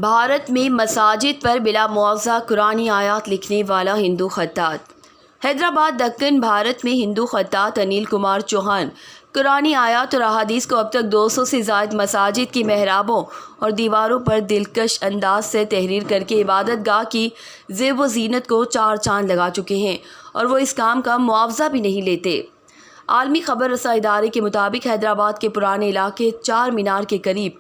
بھارت میں مساجد پر بلا معاوضہ قرآنی آیات لکھنے والا ہندو خطاط۔ حیدرآباد دکن بھارت میں ہندو خطاط انل کمار چوہان قرآنی آیات اور احادیث کو اب تک 200 سے زائد مساجد کی محرابوں اور دیواروں پر دلکش انداز سے تحریر کر کے عبادت گاہ کی زیب و زینت کو چار چاند لگا چکے ہیں اور وہ اس کام کا معاوضہ بھی نہیں لیتے۔ عالمی خبر رساں ادارے کے مطابق حیدرآباد کے پرانے علاقے چار مینار کے قریب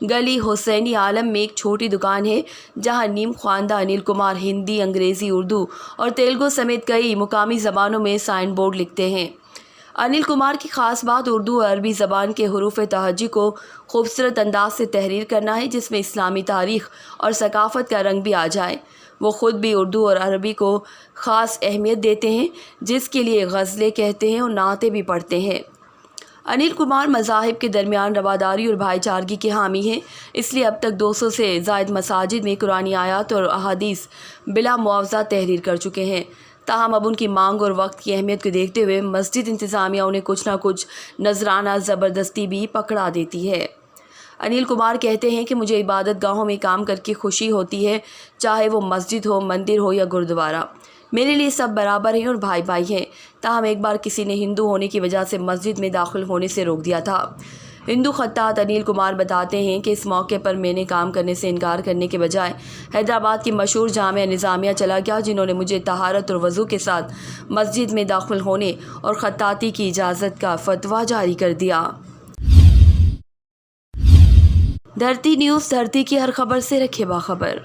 گلی حسینی عالم میں ایک چھوٹی دکان ہے جہاں نیم خواندہ انل کمار ہندی، انگریزی، اردو اور تیلگو سمیت کئی مقامی زبانوں میں سائن بورڈ لکھتے ہیں۔ انل کمار کی خاص بات اردو اور عربی زبان کے حروف تہجی کو خوبصورت انداز سے تحریر کرنا ہے جس میں اسلامی تاریخ اور ثقافت کا رنگ بھی آ جائے۔ وہ خود بھی اردو اور عربی کو خاص اہمیت دیتے ہیں جس کے لیے غزلیں کہتے ہیں اور نعتیں بھی پڑھتے ہیں۔ انل کمار مذاہب کے درمیان رواداری اور بھائی چارگی کے حامی ہیں، اس لیے اب تک 200 سے زائد مساجد میں قرآنی آیات اور احادیث بلا معاوضہ تحریر کر چکے ہیں۔ تاہم اب ان کی مانگ اور وقت کی اہمیت کو دیکھتے ہوئے مسجد انتظامیہ انہیں کچھ نہ کچھ نذرانہ زبردستی بھی پکڑا دیتی ہے۔ انل کمار کہتے ہیں کہ مجھے عبادت گاہوں میں کام کر کے خوشی ہوتی ہے، چاہے وہ مسجد ہو، مندر ہو یا گردوارہ، میرے لیے سب برابر ہیں اور بھائی بھائی ہیں۔ تاہم ایک بار کسی نے ہندو ہونے کی وجہ سے مسجد میں داخل ہونے سے روک دیا تھا۔ ہندو خطاط انل کمار بتاتے ہیں کہ اس موقع پر میں نے کام کرنے سے انکار کرنے کے بجائے حیدرآباد کی مشہور جامعہ نظامیہ چلا گیا جنہوں نے مجھے طہارت اور وضو کے ساتھ مسجد میں داخل ہونے اور خطاطی کی اجازت کا فتویٰ جاری کر دیا۔ دھرتی نیوز، دھرتی کی ہر خبر سے رکھے باخبر۔